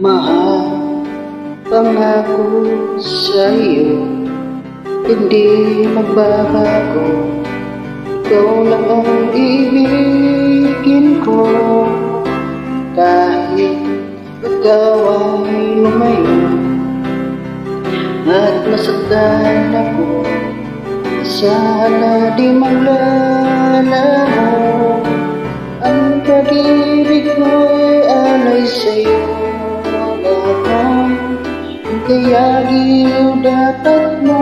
Mahal, pangako sa'yo, hindi magbabago. Ikaw lang ang ibigin ko, kahit ikaw ay lumayo at nasaktan ako. Sana di maglalaho ang pag-ibig ko'y alay sa'yo. Kaya di dapat mo